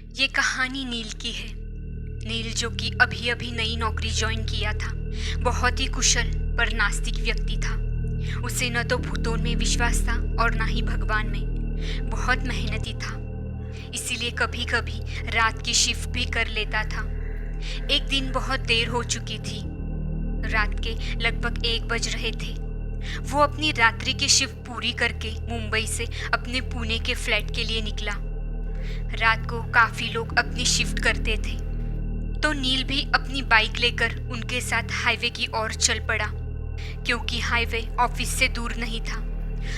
ये कहानी नील की है। नील जो कि अभी अभी नई नौकरी ज्वाइन किया था, बहुत ही कुशल पर नास्तिक व्यक्ति था। उसे न तो भूतों में विश्वास था और ना ही भगवान में। बहुत मेहनती था, इसीलिए कभी कभी रात की शिफ्ट भी कर लेता था। एक दिन बहुत देर हो चुकी थी, रात के लगभग 1 बज रहे थे। वो अपनी रात्रि की शिफ्ट पूरी करके मुंबई से अपने पुणे के फ्लैट के लिए निकला। रात को काफी लोग अपनी शिफ्ट करते थे, तो नील भी अपनी बाइक लेकर उनके साथ हाईवे की ओर चल पड़ा। क्योंकि हाईवे ऑफिस से दूर नहीं था,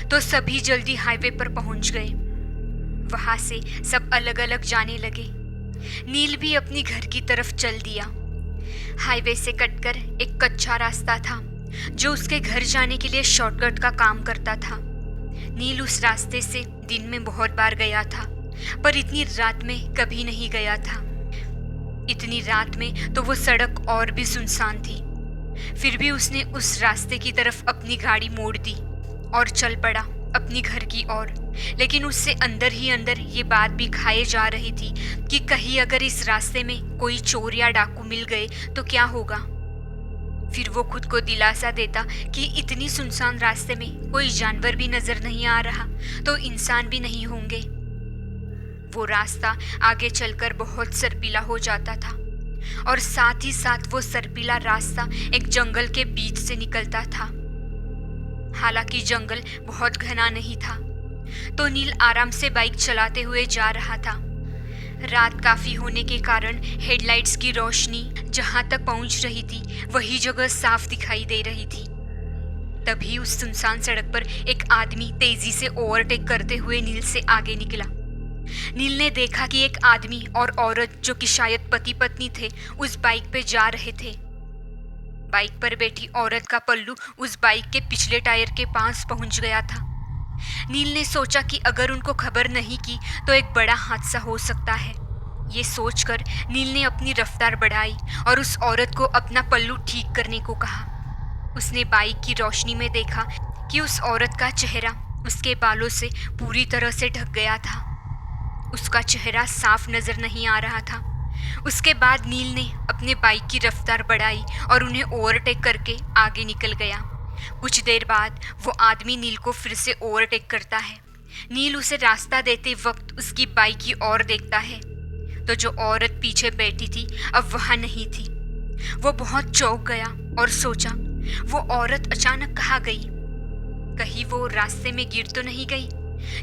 तो सभी जल्दी हाईवे पर पहुंच गए। वहां से सब अलग अलग जाने लगे। नील भी अपनी घर की तरफ चल दिया। हाईवे से कटकर एक कच्चा रास्ता था जो उसके घर जाने के लिए शॉर्टकट का काम करता था। नील उस रास्ते से दिन में बहुत बार गया था, पर इतनी रात में कभी नहीं गया था। इतनी रात में तो वो सड़क और भी सुनसान थी। फिर भी उसने उस रास्ते की तरफ अपनी गाड़ी मोड़ दी और चल पड़ा अपनी घर की ओर। लेकिन उससे अंदर ही अंदर ये बात भी खाए जा रही थी कि कहीं अगर इस रास्ते में कोई चोर या डाकू मिल गए तो क्या होगा। फिर वो खुद को दिलासा देता कि इतनी सुनसान रास्ते में कोई जानवर भी नजर नहीं आ रहा, तो इंसान भी नहीं होंगे। वो रास्ता आगे चलकर बहुत सर्पीला हो जाता था, और साथ ही साथ वो सर्पीला रास्ता एक जंगल के बीच से निकलता था। हालांकि जंगल बहुत घना नहीं था, तो नील आराम से बाइक चलाते हुए जा रहा था। रात काफी होने के कारण हेडलाइट्स की रोशनी जहां तक पहुंच रही थी, वही जगह साफ दिखाई दे रही थी। तभी उस सुनसान सड़क पर एक आदमी तेजी से ओवरटेक करते हुए नील से आगे निकला। नील ने देखा कि एक आदमी और औरत, जो कि शायद पति पत्नी थे, उस बाइक पे जा रहे थे। बाइक पर बैठी औरत का पल्लू उस बाइक के पिछले टायर के पास पहुंच गया था। नील ने सोचा कि अगर उनको खबर नहीं की तो एक बड़ा हादसा हो सकता है। ये सोचकर नील ने अपनी रफ्तार बढ़ाई और उस औरत को अपना पल्लू ठीक करने को कहा। उसने बाइक की रोशनी में देखा कि उस औरत का चेहरा उसके बालों से पूरी तरह से ढक गया था। उसका चेहरा साफ नजर नहीं आ रहा था। उसके बाद नील ने अपने बाइक की रफ्तार बढ़ाई और उन्हें ओवरटेक करके आगे निकल गया। कुछ देर बाद वो आदमी नील को फिर से ओवरटेक करता है। नील उसे रास्ता देते वक्त उसकी बाइक की ओर देखता है, तो जो औरत पीछे बैठी थी अब वहां नहीं थी। वो बहुत चौंक गया और सोचा, वो औरत अचानक कहाँ गई? कहीं वो रास्ते में गिर तो नहीं गई?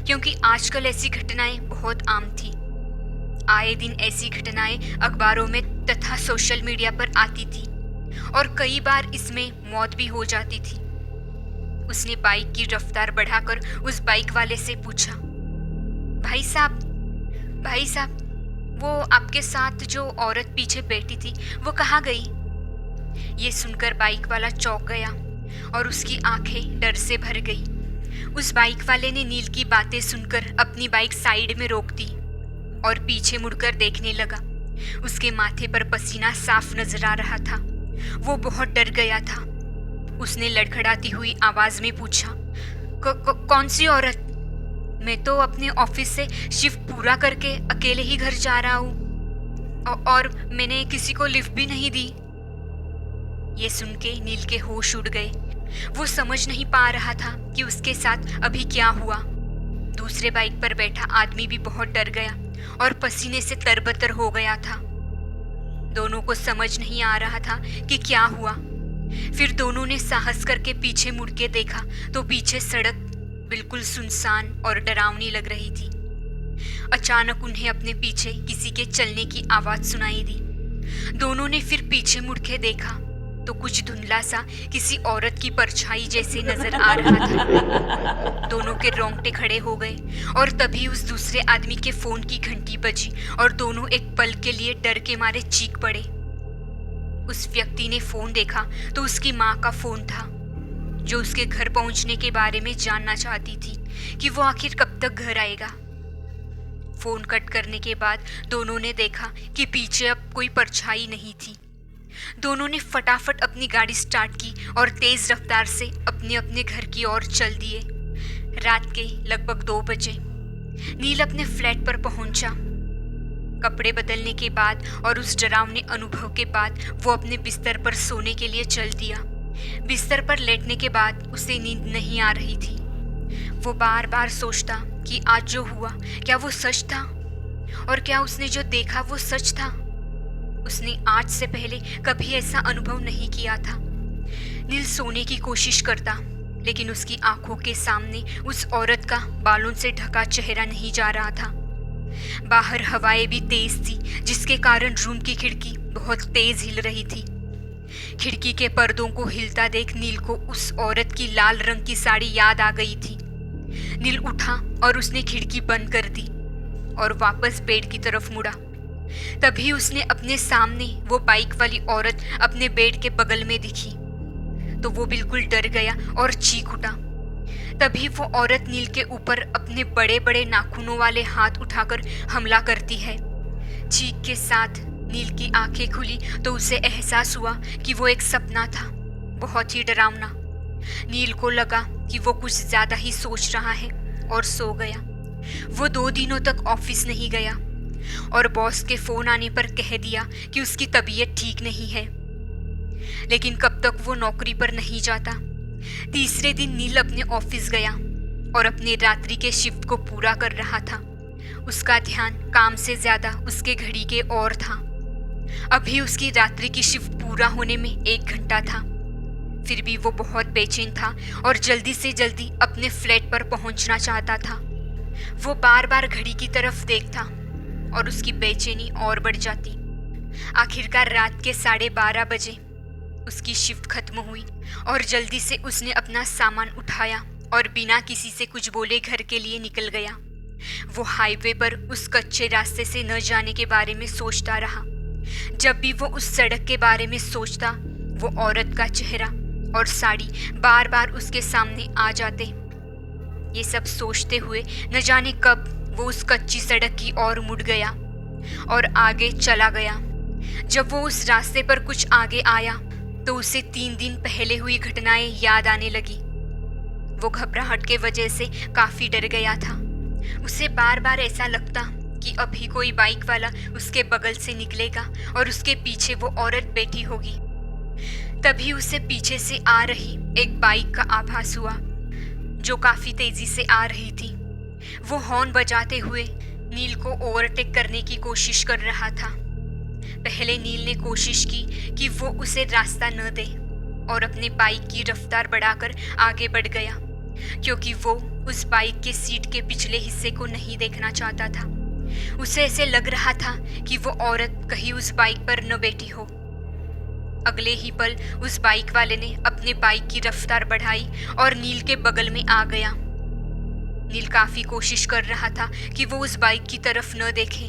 क्योंकि आजकल ऐसी घटनाएं बहुत आम थी। आए दिन ऐसी घटनाएं अखबारों में तथा सोशल मीडिया पर आती थी, और कई बार इसमें मौत भी हो जाती थी। उसने बाइक की रफ्तार बढ़ाकर उस बाइक वाले से पूछा, भाई साहब, वो आपके साथ जो औरत पीछे बैठी थी वो कहाँ गई? ये सुनकर बाइक वाला चौंक गया और उसकी आंखें डर से भर गई। उस बाइक वाले ने नील की बातें सुनकर अपनी बाइक साइड में रोक दी और पीछे मुड़कर देखने लगा। उसके माथे पर पसीना साफ नजर आ रहा था। वो बहुत डर गया था। उसने लड़खड़ाती हुई आवाज में पूछा, कौन सी औरत? मैं तो अपने ऑफिस से शिफ्ट पूरा करके अकेले ही घर जा रहा हूँ, और मैंने किसी को लिफ्ट भी नहीं दी। ये सुन के नील के होश उड़ गए। वो समझ नहीं पा रहा था कि उसके साथ अभी क्या हुआ। दूसरे बाइक पर बैठा आदमी भी बहुत डर गया और पसीने से तरबतर हो गया था। दोनों को समझ नहीं आ रहा था कि क्या हुआ। फिर दोनों ने साहस करके पीछे मुड़ के देखा तो पीछे सड़क बिल्कुल सुनसान और डरावनी लग रही थी। अचानक उन्हें अपने पीछे किसी के चलने की आवाज सुनाई दी। दोनों ने फिर पीछे मुड़ के देखा तो कुछ धुंधला सा किसी औरत की परछाई जैसे नजर आ रहा था। दोनों के रोंगटे खड़े हो गए, और तभी उस दूसरे आदमी के फोन की घंटी बजी और दोनों एक पल के लिए डर के मारे चीख पड़े। उस व्यक्ति ने फोन देखा तो उसकी माँ का फोन था, जो उसके घर पहुंचने के बारे में जानना चाहती थी कि वो आखिर कब तक घर आएगा। फोन कट करने के बाद दोनों ने देखा कि पीछे अब कोई परछाई नहीं थी। दोनों ने फटाफट अपनी गाड़ी स्टार्ट की और तेज रफ्तार से अपने अपने घर की ओर चल दिए। रात के लगभग 2 बजे नील अपने फ्लैट पर पहुंचा। कपड़े बदलने के बाद और उस डरावने अनुभव के बाद वो अपने बिस्तर पर सोने के लिए चल दिया। बिस्तर पर लेटने के बाद उसे नींद नहीं आ रही थी। वो बार बार सोचता कि आज जो हुआ क्या वो सच था, और क्या उसने जो देखा वो सच था। उसने आज से पहले कभी ऐसा अनुभव नहीं किया था। नील सोने की कोशिश करता, लेकिन उसकी आंखों के सामने उस औरत का बालों से ढका चेहरा नहीं जा रहा था। बाहर हवाएं भी तेज थी, जिसके कारण रूम की खिड़की बहुत तेज हिल रही थी। खिड़की के पर्दों को हिलता देख नील को उस औरत की लाल रंग की साड़ी याद आ गई थी। नील उठा और उसने खिड़की बंद कर दी और वापस बेड की तरफ मुड़ा। तभी उसने अपने सामने वो बाइक वाली औरत अपने बेड के बगल में दिखी, तो वो बिल्कुल डर गया और चीख उठा। तभी वो औरत नील के ऊपर अपने बड़े बड़े नाखूनों वाले हाथ उठाकर हमला करती है। चीख के साथ नील की आंखें खुली तो उसे एहसास हुआ कि वो एक सपना था, बहुत ही डरावना। नील को लगा कि वो कुछ ज्यादा ही सोच रहा है और सो गया। वो 2 दिनों तक ऑफिस नहीं गया और बॉस के फोन आने पर कह दिया कि उसकी तबीयत ठीक नहीं है। लेकिन कब तक वो नौकरी पर नहीं जाता। तीसरे दिन नील अपने ऑफिस गया और अपने रात्रि के शिफ्ट को पूरा कर रहा था। उसका ध्यान काम से ज्यादा उसके घड़ी के ओर था। अभी उसकी रात्रि की शिफ्ट पूरा होने में 1 घंटा था। फिर भी वो बहुत बेचैन था और जल्दी से जल्दी अपने फ्लैट पर पहुंचना चाहता था। वो बार बार घड़ी की तरफ देखता और उसकी बेचैनी और बढ़ जाती। आखिरकार रात के 12:30 बजे उसकी शिफ्ट खत्म हुई और जल्दी से उसने अपना सामान उठाया और बिना किसी से कुछ बोले घर के लिए निकल गया। वो हाईवे पर उस कच्चे रास्ते से न जाने के बारे में सोचता रहा। जब भी वो उस सड़क के बारे में सोचता, वो औरत का चेहरा और साड़ी बार बार उसके सामने आ जाते। ये सब सोचते हुए न जाने कब वो उस कच्ची सड़क की ओर मुड़ गया और आगे चला गया। जब वो उस रास्ते पर कुछ आगे आया तो उसे 3 दिन पहले हुई घटनाएं याद आने लगी। वो घबराहट के वजह से काफी डर गया था। उसे बार बार ऐसा लगता कि अभी कोई बाइक वाला उसके बगल से निकलेगा और उसके पीछे वो औरत बैठी होगी। तभी उसे पीछे से आ रही एक बाइक का आभास हुआ जो काफी तेजी से आ रही थी। वो हॉर्न बजाते हुए नील को ओवरटेक करने की कोशिश कर रहा था। पहले नील ने कोशिश की कि वो उसे रास्ता न दे और अपने बाइक की रफ्तार बढ़ाकर आगे बढ़ गया, क्योंकि वो उस बाइक के सीट के पिछले हिस्से को नहीं देखना चाहता था। उसे ऐसे लग रहा था कि वो औरत कहीं उस बाइक पर न बैठी हो। अगले ही पल उस बाइक वाले ने अपने बाइक की रफ्तार बढ़ाई और नील के बगल में आ गया। नील काफी कोशिश कर रहा था कि वो उस बाइक की तरफ न देखे,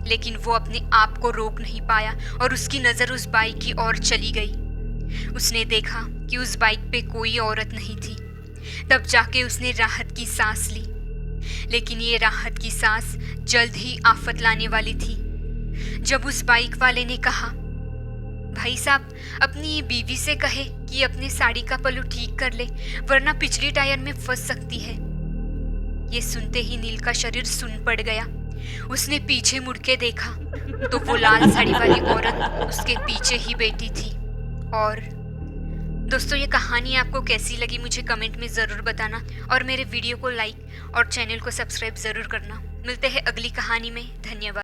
लेकिन वो अपने आप को रोक नहीं पाया और उसकी नजर उस बाइक की ओर चली गई। उसने देखा कि उस बाइक पे कोई औरत नहीं थी। तब जाके उसने राहत की सांस ली, लेकिन ये राहत की सांस जल्द ही आफत लाने वाली थी। जब उस बाइक वाले ने कहा, भाई साहब अपनी बीवी से कहे कि अपने साड़ी का पल्लू ठीक कर ले, वरना पिछली टायर में फंस सकती है। ये सुनते ही नील का शरीर सुन्न पड़ गया। उसने पीछे मुड़ के देखा तो वो लाल साड़ी वाली औरत उसके पीछे ही बैठी थी। और दोस्तों, ये कहानी आपको कैसी लगी मुझे कमेंट में ज़रूर बताना और मेरे वीडियो को लाइक और चैनल को सब्सक्राइब ज़रूर करना। मिलते हैं अगली कहानी में। धन्यवाद।